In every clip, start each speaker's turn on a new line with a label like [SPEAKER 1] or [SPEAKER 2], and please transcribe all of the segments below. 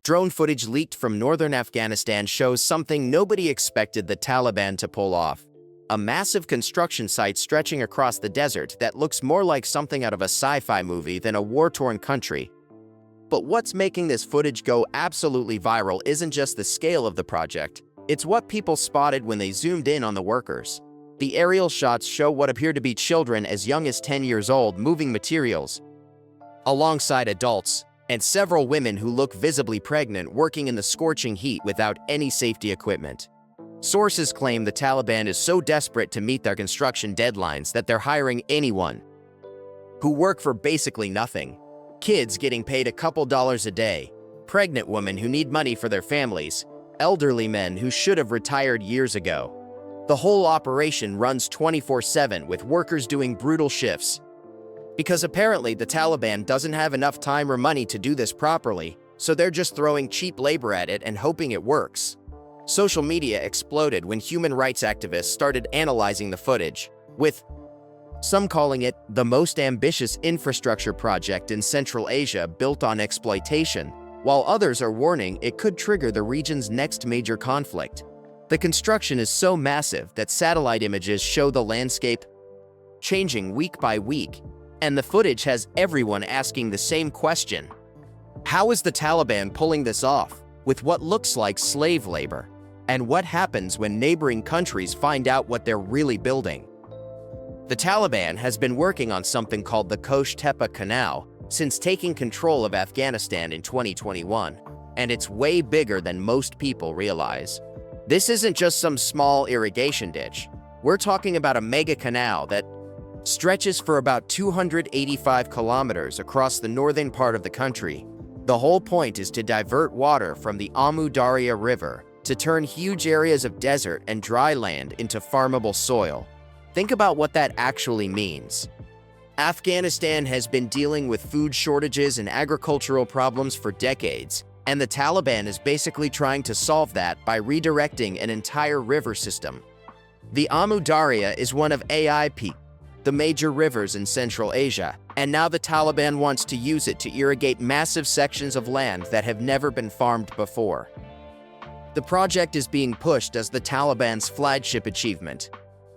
[SPEAKER 1] Drone footage leaked from northern Afghanistan shows something nobody expected the Taliban to pull off. A massive construction site stretching across the desert that looks more like something out of a sci-fi movie than a war-torn country. But what's making this footage go absolutely viral isn't just the scale of the project, it's what people spotted when they zoomed in on the workers. The aerial shots show what appear to be children as young as 10 years old moving materials, alongside adults, and several women who look visibly pregnant working in the scorching heat without any safety equipment. Sources claim the Taliban is so desperate to meet their construction deadlines that they're hiring anyone who work for basically nothing. Kids getting paid a couple dollars a day, pregnant women who need money for their families, elderly men who should have retired years ago. The whole operation runs 24/7 with workers doing brutal shifts. Because apparently the Taliban doesn't have enough time or money to do this properly, so they're just throwing cheap labor at it and hoping it works. Social media exploded when human rights activists started analyzing the footage, with some calling it the most ambitious infrastructure project in Central Asia built on exploitation, while others are warning it could trigger the region's next major conflict. The construction is so massive that satellite images show the landscape changing week by week, and the footage has everyone asking the same question. How is the Taliban pulling this off with what looks like slave labor? And what happens when neighboring countries find out what they're really building? The Taliban has been working on something called the Kosh-Tepe Canal since taking control of Afghanistan in 2021, and it's way bigger than most people realize. This isn't just some small irrigation ditch. We're talking about a mega canal that stretches for about 285 kilometers across the northern part of the country. The whole point is to divert water from the Amu Darya River to turn huge areas of desert and dry land into farmable soil. Think about what that actually means. Afghanistan has been dealing with food shortages and agricultural problems for decades, and the Taliban is basically trying to solve that by redirecting an entire river system. The Amu Darya is one of AIP, the major rivers in Central Asia, and now the Taliban wants to use it to irrigate massive sections of land that have never been farmed before. The project is being pushed as the Taliban's flagship achievement,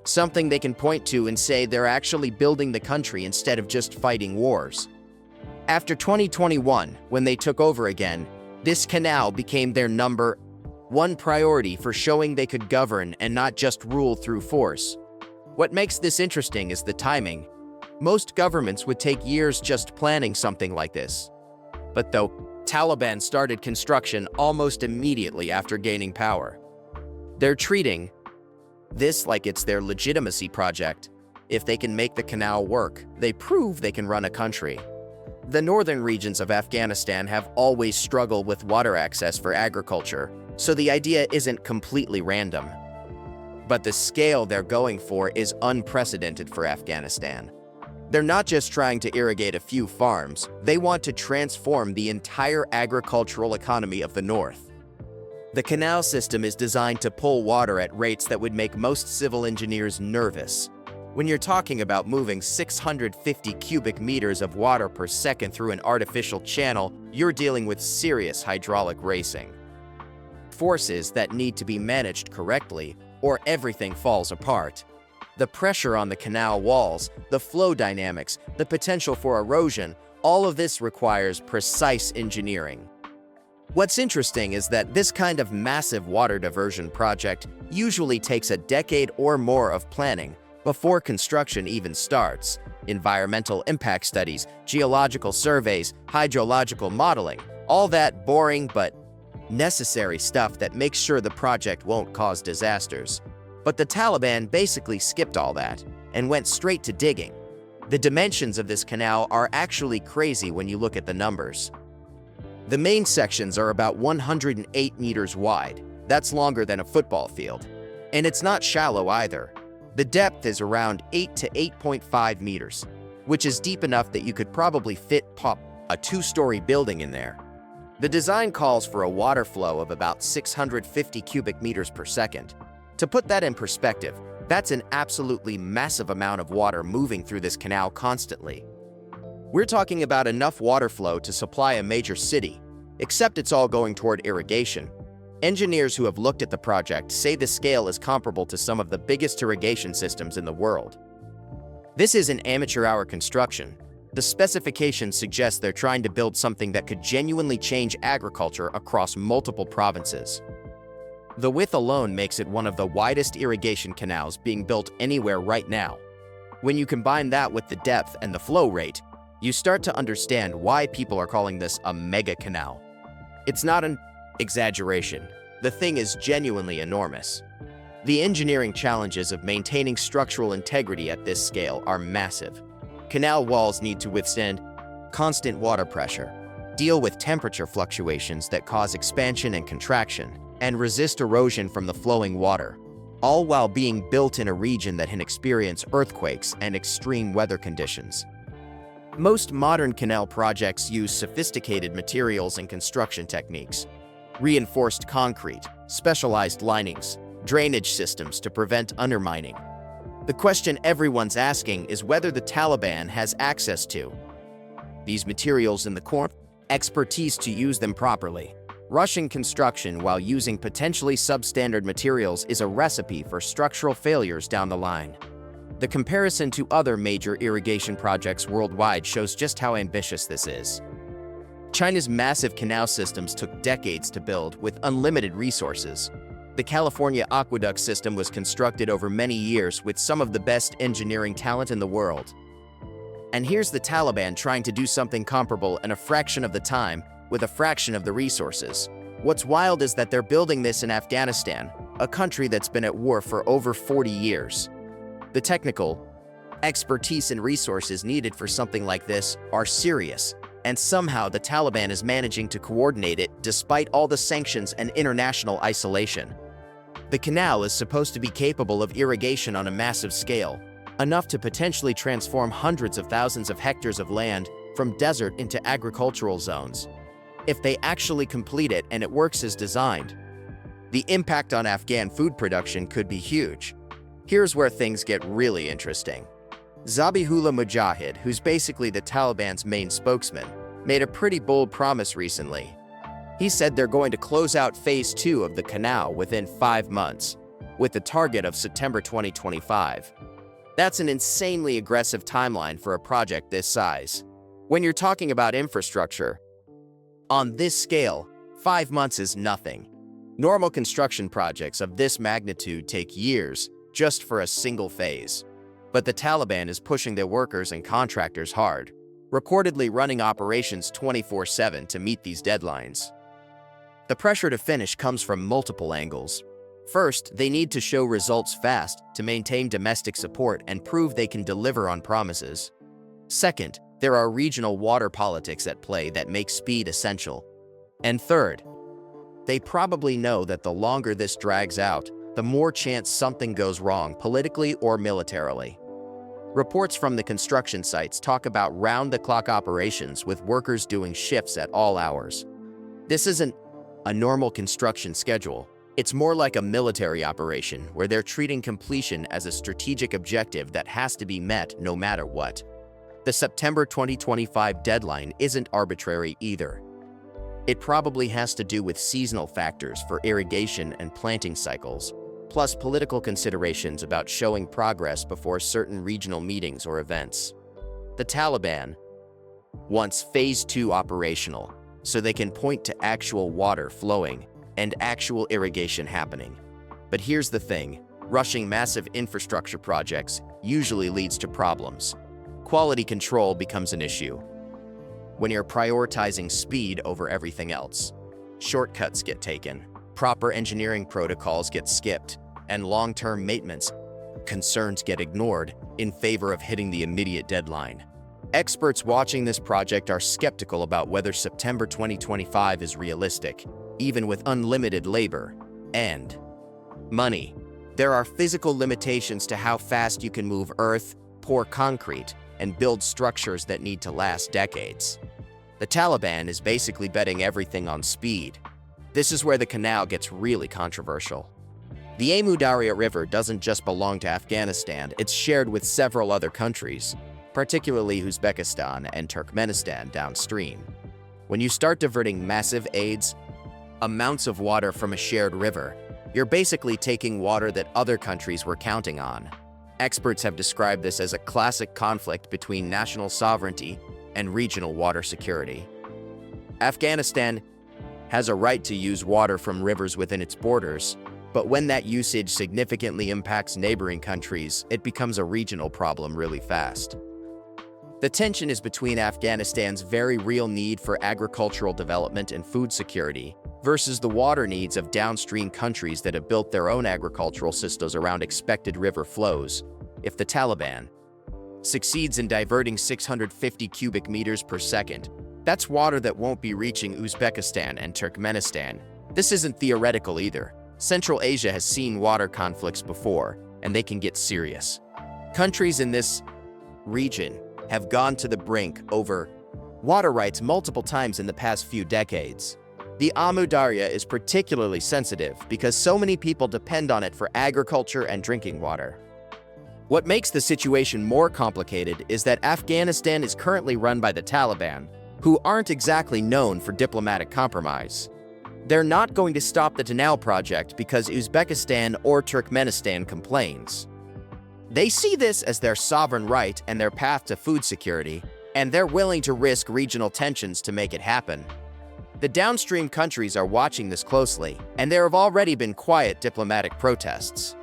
[SPEAKER 1] something they can point to and say they're actually building the country instead of just fighting wars. After 2021, when they took over again, this canal became their number one priority for showing they could govern and not just rule through force. What makes this interesting is the timing. Most governments would take years just planning something like this. But the Taliban started construction almost immediately after gaining power. They're treating this like it's their legitimacy project. If they can make the canal work, they prove they can run a country. The northern regions of Afghanistan have always struggled with water access for agriculture, so the idea isn't completely random. But the scale they're going for is unprecedented for Afghanistan. They're not just trying to irrigate a few farms, they want to transform the entire agricultural economy of the north. The canal system is designed to pull water at rates that would make most civil engineers nervous. When you're talking about moving 650 cubic meters of water per second through an artificial channel, you're dealing with serious hydraulic racing. Forces that need to be managed correctly, or everything falls apart. The pressure on the canal walls, the flow dynamics, the potential for erosion, all of this requires precise engineering. What's interesting is that this kind of massive water diversion project usually takes a decade or more of planning before construction even starts. Environmental impact studies, geological surveys, hydrological modeling, all that boring but necessary stuff that makes sure the project won't cause disasters. But the Taliban basically skipped all that and went straight to digging. The dimensions of this canal are actually crazy when you look at the numbers. The main sections are about 108 meters wide. That's longer than a football field. And it's not shallow either. The depth is around 8 to 8.5 meters, which is deep enough that you could probably fit a two-story building in there. The design calls for a water flow of about 650 cubic meters per second. To put that in perspective, that's an absolutely massive amount of water moving through this canal constantly. We're talking about enough water flow to supply a major city, except it's all going toward irrigation. Engineers who have looked at the project say the scale is comparable to some of the biggest irrigation systems in the world. This isn't amateur-hour construction. The specifications suggest they're trying to build something that could genuinely change agriculture across multiple provinces. The width alone makes it one of the widest irrigation canals being built anywhere right now. When you combine that with the depth and the flow rate, you start to understand why people are calling this a mega canal. It's not an exaggeration. The thing is genuinely enormous. The engineering challenges of maintaining structural integrity at this scale are massive. Canal walls need to withstand constant water pressure, deal with temperature fluctuations that cause expansion and contraction, and resist erosion from the flowing water, all while being built in a region that can experience earthquakes and extreme weather conditions. Most modern canal projects use sophisticated materials and construction techniques: reinforced concrete, specialized linings, drainage systems to prevent undermining. The question everyone's asking is whether the Taliban has access to these materials in the core expertise to use them properly. Rushing construction while using potentially substandard materials is a recipe for structural failures down the line. The comparison to other major irrigation projects worldwide shows just how ambitious this is. China's massive canal systems took decades to build with unlimited resources. The California aqueduct system was constructed over many years with some of the best engineering talent in the world. And here's the Taliban trying to do something comparable in a fraction of the time with a fraction of the resources. What's wild is that they're building this in Afghanistan, a country that's been at war for over 40 years. The technical expertise and resources needed for something like this are serious, and somehow the Taliban is managing to coordinate it despite all the sanctions and international isolation. The canal is supposed to be capable of irrigation on a massive scale, enough to potentially transform hundreds of thousands of hectares of land from desert into agricultural zones. If they actually complete it and it works as designed, the impact on Afghan food production could be huge. Here's where things get really interesting. Zabihullah Mujahid, who's basically the Taliban's main spokesman, made a pretty bold promise recently. He said they're going to close out Phase 2 of the canal within 5 months, with the target of September 2025. That's an insanely aggressive timeline for a project this size. When you're talking about infrastructure, on this scale, 5 months is nothing. Normal construction projects of this magnitude take years just for a single phase. But the Taliban is pushing their workers and contractors hard, reportedly running operations 24/7 to meet these deadlines. The pressure to finish comes from multiple angles. First, they need to show results fast to maintain domestic support and prove they can deliver on promises. Second, there are regional water politics at play that make speed essential. And third, they probably know that the longer this drags out, the more chance something goes wrong politically or militarily. Reports from the construction sites talk about round-the-clock operations with workers doing shifts at all hours. This isn't a normal construction schedule. It's more like a military operation where they're treating completion as a strategic objective that has to be met no matter what. The September 2025 deadline isn't arbitrary either. It probably has to do with seasonal factors for irrigation and planting cycles, plus political considerations about showing progress before certain regional meetings or events. The Taliban wants Phase 2 operational, so they can point to actual water flowing and actual irrigation happening. But here's the thing, rushing massive infrastructure projects usually leads to problems. Quality control becomes an issue. When you're prioritizing speed over everything else, shortcuts get taken, proper engineering protocols get skipped, and long-term maintenance concerns get ignored in favor of hitting the immediate deadline. Experts watching this project are skeptical about whether September 2025 is realistic, even with unlimited labor and money. There are physical limitations to how fast you can move earth, pour concrete, and build structures that need to last decades. The Taliban is basically betting everything on speed. This is where the canal gets really controversial. The Amu Darya River doesn't just belong to Afghanistan, it's shared with several other countries, particularly Uzbekistan and Turkmenistan downstream. When you start diverting massive amounts of water from a shared river, you're basically taking water that other countries were counting on. Experts have described this as a classic conflict between national sovereignty and regional water security. Afghanistan has a right to use water from rivers within its borders, but when that usage significantly impacts neighboring countries, it becomes a regional problem really fast. The tension is between Afghanistan's very real need for agricultural development and food security versus the water needs of downstream countries that have built their own agricultural systems around expected river flows. If the Taliban succeeds in diverting 650 cubic meters per second, that's water that won't be reaching Uzbekistan and Turkmenistan. This isn't theoretical either. Central Asia has seen water conflicts before, and they can get serious. Countries in this region have gone to the brink over water rights multiple times in the past few decades. The Amu Darya is particularly sensitive because so many people depend on it for agriculture and drinking water. What makes the situation more complicated is that Afghanistan is currently run by the Taliban, who aren't exactly known for diplomatic compromise. They're not going to stop the Canal project because Uzbekistan or Turkmenistan complains. They see this as their sovereign right and their path to food security, and they're willing to risk regional tensions to make it happen. The downstream countries are watching this closely, and there have already been quiet diplomatic protests.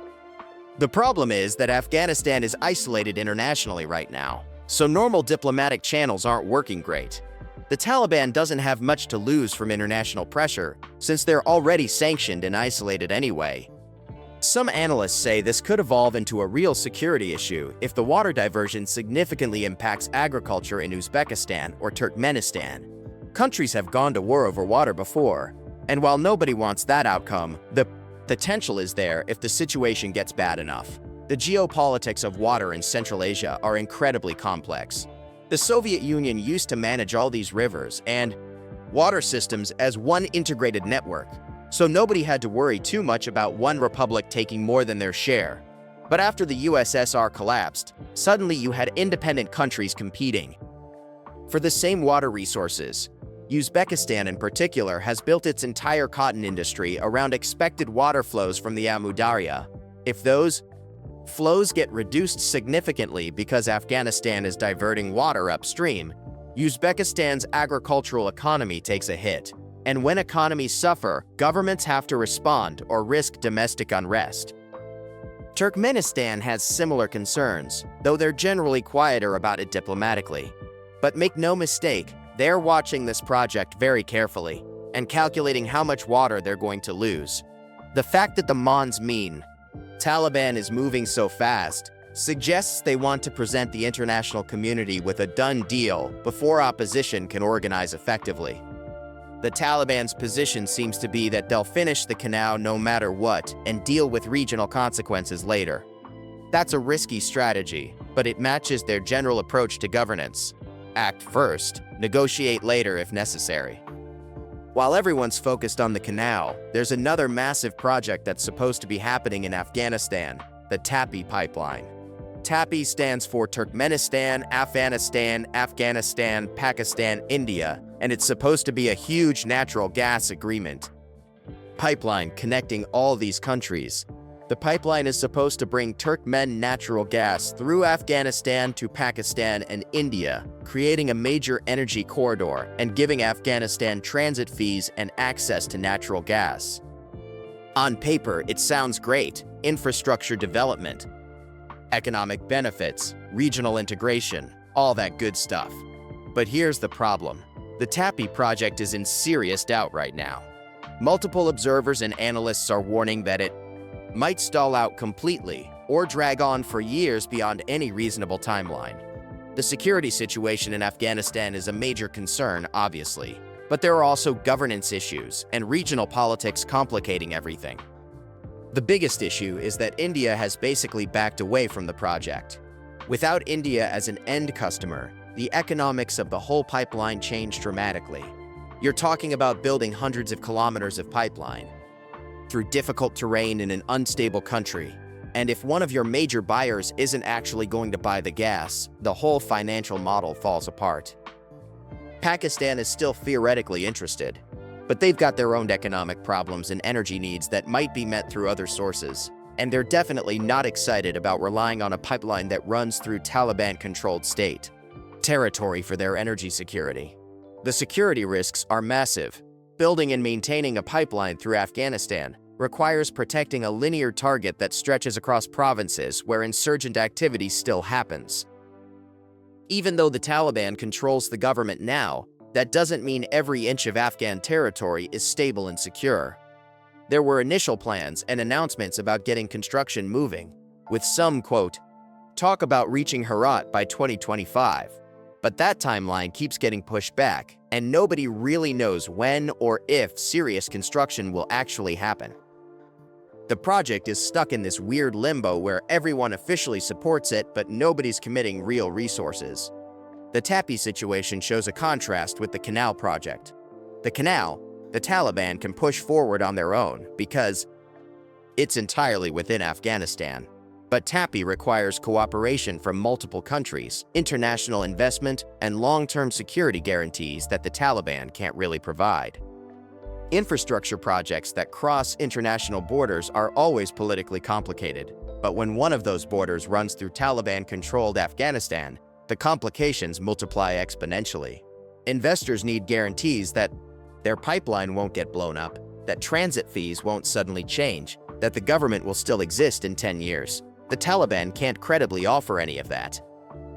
[SPEAKER 1] The problem is that Afghanistan is isolated internationally right now, so normal diplomatic channels aren't working great. The Taliban doesn't have much to lose from international pressure, since they're already sanctioned and isolated anyway. Some analysts say this could evolve into a real security issue if the water diversion significantly impacts agriculture in Uzbekistan or Turkmenistan. Countries have gone to war over water before, and while nobody wants that outcome, the potential is there if the situation gets bad enough. The geopolitics of water in Central Asia are incredibly complex. The Soviet Union used to manage all these rivers and water systems as one integrated network, so nobody had to worry too much about one republic taking more than their share. But after the USSR collapsed, suddenly you had independent countries competing for the same water resources. Uzbekistan in particular has built its entire cotton industry around expected water flows from the Amu Darya. If those flows get reduced significantly because Afghanistan is diverting water upstream, Uzbekistan's agricultural economy takes a hit. And when economies suffer, governments have to respond or risk domestic unrest. Turkmenistan has similar concerns, though they're generally quieter about it diplomatically. But make no mistake, they're watching this project very carefully and calculating how much water they're going to lose. The fact that the Mons mean Taliban is moving so fast suggests they want to present the international community with a done deal before opposition can organize effectively. The Taliban's position seems to be that they'll finish the canal no matter what and deal with regional consequences later. That's a risky strategy, but it matches their general approach to governance. Act first, negotiate later if necessary. While everyone's focused on the canal, there's another massive project that's supposed to be happening in Afghanistan, the TAPI pipeline. TAPI stands for Turkmenistan, Afghanistan, Pakistan, India, and it's supposed to be a huge natural gas agreement pipeline connecting all these countries. The pipeline is supposed to bring Turkmen natural gas through Afghanistan to Pakistan and India, creating a major energy corridor and giving Afghanistan transit fees and access to natural gas. On paper, it sounds great: infrastructure development, economic benefits, regional integration, all that good stuff. But here's the problem. The TAPI project is in serious doubt right now. Multiple observers and analysts are warning that it might stall out completely or drag on for years beyond any reasonable timeline. The security situation in Afghanistan is a major concern, obviously, but there are also governance issues and regional politics complicating everything. The biggest issue is that India has basically backed away from the project. Without India as an end customer, the economics of the whole pipeline change dramatically. You're talking about building hundreds of kilometers of pipeline through difficult terrain in an unstable country. And if one of your major buyers isn't actually going to buy the gas, the whole financial model falls apart. Pakistan is still theoretically interested, but they've got their own economic problems and energy needs that might be met through other sources. And they're definitely not excited about relying on a pipeline that runs through Taliban-controlled state territory for their energy security. The security risks are massive. Building and maintaining a pipeline through Afghanistan requires protecting a linear target that stretches across provinces where insurgent activity still happens. Even though the Taliban controls the government now, that doesn't mean every inch of Afghan territory is stable and secure. There were initial plans and announcements about getting construction moving, with some, quote, talk about reaching Herat by 2025. But that timeline keeps getting pushed back, and nobody really knows when or if serious construction will actually happen. The project is stuck in this weird limbo where everyone officially supports it, but nobody's committing real resources. The Tapi situation shows a contrast with the canal project. The canal, the Taliban can push forward on their own because it's entirely within Afghanistan. But Tapi requires cooperation from multiple countries, international investment, and long-term security guarantees that the Taliban can't really provide. Infrastructure projects that cross international borders are always politically complicated, but when one of those borders runs through Taliban-controlled Afghanistan, the complications multiply exponentially. Investors need guarantees that their pipeline won't get blown up, that transit fees won't suddenly change, that the government will still exist in 10 years. The Taliban can't credibly offer any of that.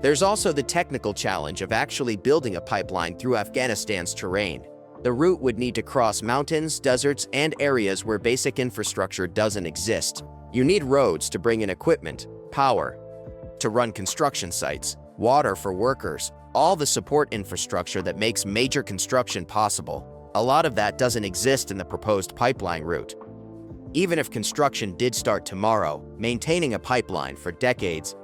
[SPEAKER 1] There's also the technical challenge of actually building a pipeline through Afghanistan's terrain. The route would need to cross mountains, deserts, and areas where basic infrastructure doesn't exist. You need roads to bring in equipment, power to run construction sites, water for workers, all the support infrastructure that makes major construction possible. A lot of that doesn't exist in the proposed pipeline route. Even if construction did start tomorrow, maintaining a pipeline for decades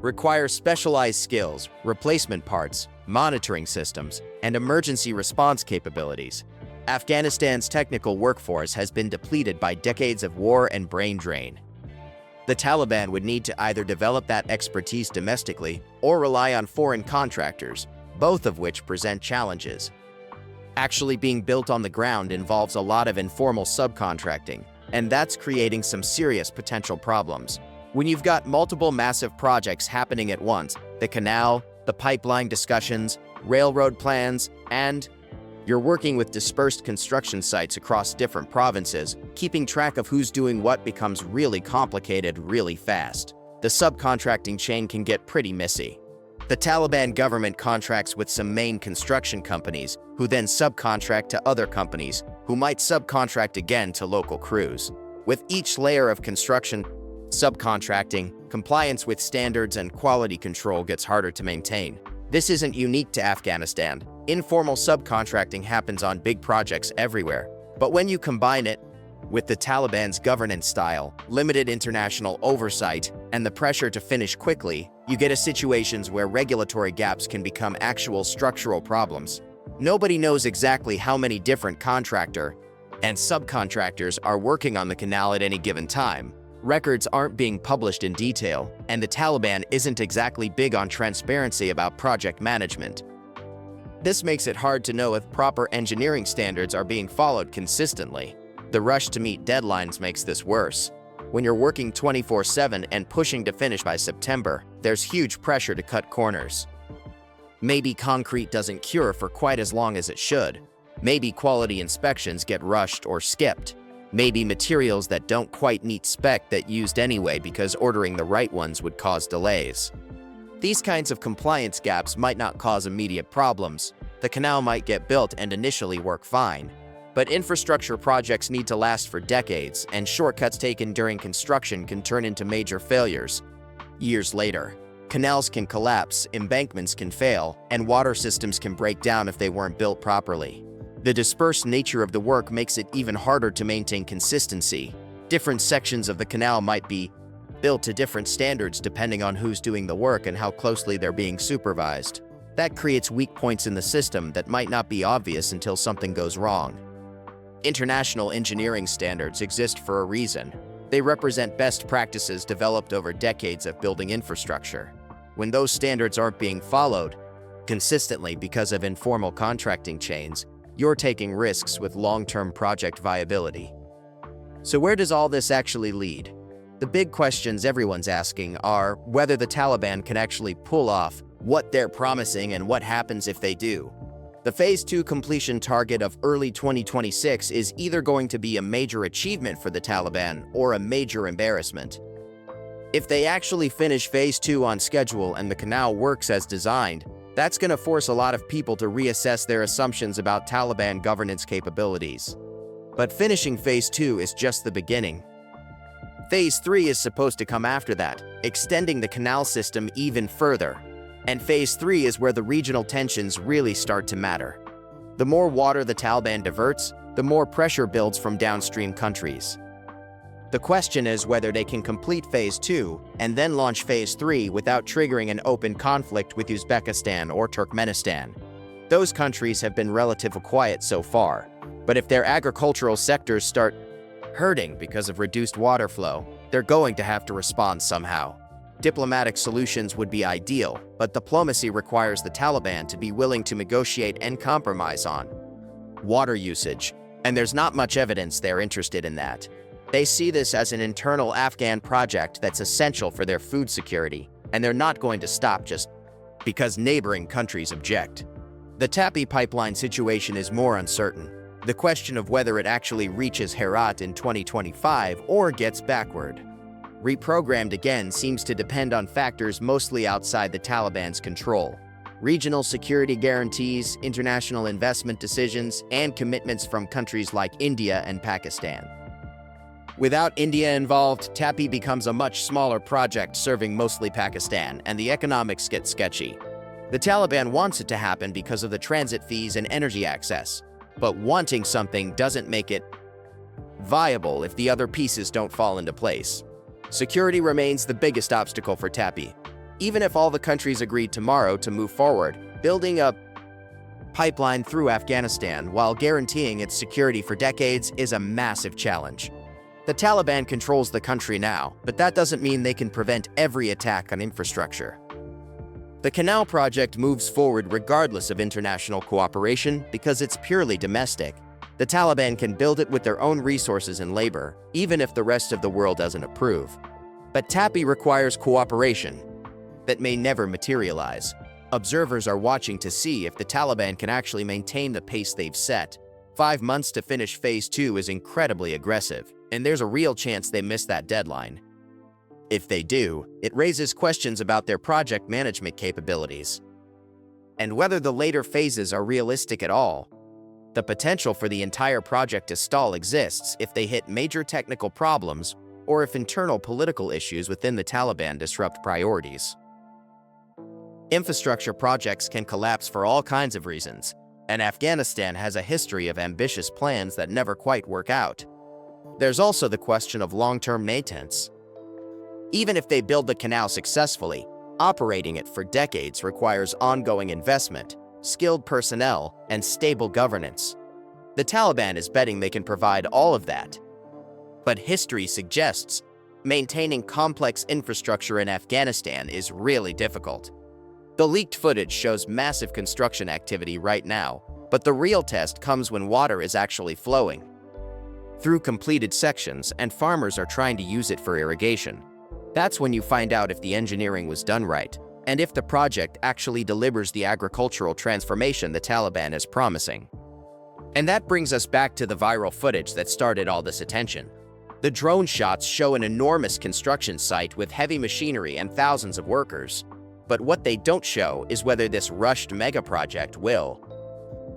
[SPEAKER 1] requires specialized skills, replacement parts, monitoring systems, and emergency response capabilities. Afghanistan's technical workforce has been depleted by decades of war and brain drain. The Taliban would need to either develop that expertise domestically or rely on foreign contractors, both of which present challenges. Actually being built on the ground involves a lot of informal subcontracting, and that's creating some serious potential problems. When you've got multiple massive projects happening at once, the canal, the pipeline discussions, railroad plans, and you're working with dispersed construction sites across different provinces, keeping track of who's doing what becomes really complicated really fast. The subcontracting chain can get pretty messy. The Taliban government contracts with some main construction companies, who then subcontract to other companies, who might subcontract again to local crews. With each layer of construction, subcontracting, compliance with standards and quality control gets harder to maintain. This isn't unique to Afghanistan. Informal subcontracting happens on big projects everywhere. But when you combine it with the Taliban's governance style, limited international oversight, and the pressure to finish quickly, you get situations where regulatory gaps can become actual structural problems. Nobody knows exactly how many different contractor and subcontractors are working on the canal at any given time. Records aren't being published in detail, and the Taliban isn't exactly big on transparency about project management. This makes it hard to know if proper engineering standards are being followed consistently. The rush to meet deadlines makes this worse. When you're working 24/7 and pushing to finish by September, there's huge pressure to cut corners. Maybe concrete doesn't cure for quite as long as it should. Maybe quality inspections get rushed or skipped. Maybe materials that don't quite meet spec get used anyway because ordering the right ones would cause delays. These kinds of compliance gaps might not cause immediate problems. The canal might get built and initially work fine. But infrastructure projects need to last for decades, and shortcuts taken during construction can turn into major failures years later. Canals can collapse, embankments can fail, and water systems can break down if they weren't built properly. The dispersed nature of the work makes it even harder to maintain consistency. Different sections of the canal might be built to different standards depending on who's doing the work and how closely they're being supervised. That creates weak points in the system that might not be obvious until something goes wrong. International engineering standards exist for a reason. They represent best practices developed over decades of building infrastructure. When those standards aren't being followed, consistently because of informal contracting chains, you're taking risks with long-term project viability. So where does all this actually lead? The big questions everyone's asking are whether the Taliban can actually pull off what they're promising and what happens if they do. The Phase 2 completion target of early 2026 is either going to be a major achievement for the Taliban or a major embarrassment. If they actually finish Phase 2 on schedule and the canal works as designed, that's going to force a lot of people to reassess their assumptions about Taliban governance capabilities. But finishing Phase 2 is just the beginning. Phase 3 is supposed to come after that, extending the canal system even further. And Phase 3 is where the regional tensions really start to matter. The more water the Taliban diverts, the more pressure builds from downstream countries. The question is whether they can complete Phase 2 and then launch Phase 3 without triggering an open conflict with Uzbekistan or Turkmenistan. Those countries have been relatively quiet so far, but if their agricultural sectors start hurting because of reduced water flow, they're going to have to respond somehow. Diplomatic solutions would be ideal, but diplomacy requires the Taliban to be willing to negotiate and compromise on water usage, and there's not much evidence they're interested in that. They see this as an internal Afghan project that's essential for their food security, and they're not going to stop just because neighboring countries object. The Tapi pipeline situation is more uncertain. The question of whether it actually reaches Herat in 2025 or gets backward reprogrammed again seems to depend on factors mostly outside the Taliban's control. Regional security guarantees, international investment decisions, and commitments from countries like India and Pakistan. Without India involved, Tapi becomes a much smaller project serving mostly Pakistan, and the economics get sketchy. The Taliban wants it to happen because of the transit fees and energy access, but wanting something doesn't make it viable if the other pieces don't fall into place. Security remains the biggest obstacle for Tapi. Even if all the countries agreed tomorrow to move forward, building a pipeline through Afghanistan while guaranteeing its security for decades is a massive challenge. The Taliban controls the country now, but that doesn't mean they can prevent every attack on infrastructure. The canal project moves forward regardless of international cooperation because it's purely domestic. The Taliban can build it with their own resources and labor, even if the rest of the world doesn't approve. But Tapi requires cooperation that may never materialize. Observers are watching to see if the Taliban can actually maintain the pace they've set. 5 months to finish Phase 2 is incredibly aggressive, and there's a real chance they miss that deadline. If they do, it raises questions about their project management capabilities and whether the later phases are realistic at all. The potential for the entire project to stall exists if they hit major technical problems or if internal political issues within the Taliban disrupt priorities. Infrastructure projects can collapse for all kinds of reasons, and Afghanistan has a history of ambitious plans that never quite work out. There's also the question of long-term maintenance. Even if they build the canal successfully, operating it for decades requires ongoing investment, skilled personnel, and stable governance. The Taliban is betting they can provide all of that. But history suggests maintaining complex infrastructure in Afghanistan is really difficult. The leaked footage shows massive construction activity right now, but the real test comes when water is actually flowing through completed sections and farmers are trying to use it for irrigation. That's when you find out if the engineering was done right, and if the project actually delivers the agricultural transformation the Taliban is promising. And that brings us back to the viral footage that started all this attention. The drone shots show an enormous construction site with heavy machinery and thousands of workers. But what they don't show is whether this rushed mega project will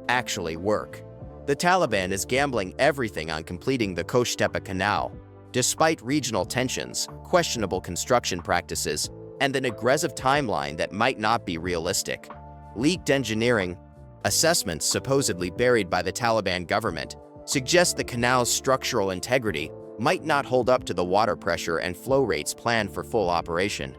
[SPEAKER 1] actually work. The Taliban is gambling everything on completing the Kosh-Tepe Canal, despite regional tensions, questionable construction practices, and an aggressive timeline that might not be realistic. Leaked engineering assessments supposedly buried by the Taliban government suggest the canal's structural integrity might not hold up to the water pressure and flow rates planned for full operation.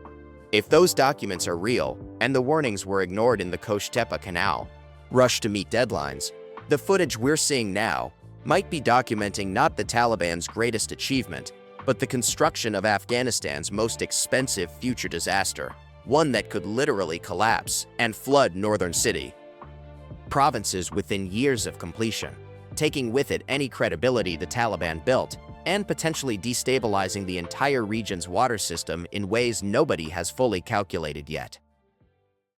[SPEAKER 1] If those documents are real, and the warnings were ignored in the Kosh-Tepe Canal, rush to meet deadlines, the footage we're seeing now might be documenting not the Taliban's greatest achievement, but the construction of Afghanistan's most expensive future disaster. one that could literally collapse and flood northern city provinces within years of completion, taking with it any credibility the Taliban built and potentially destabilizing the entire region's water system in ways nobody has fully calculated yet.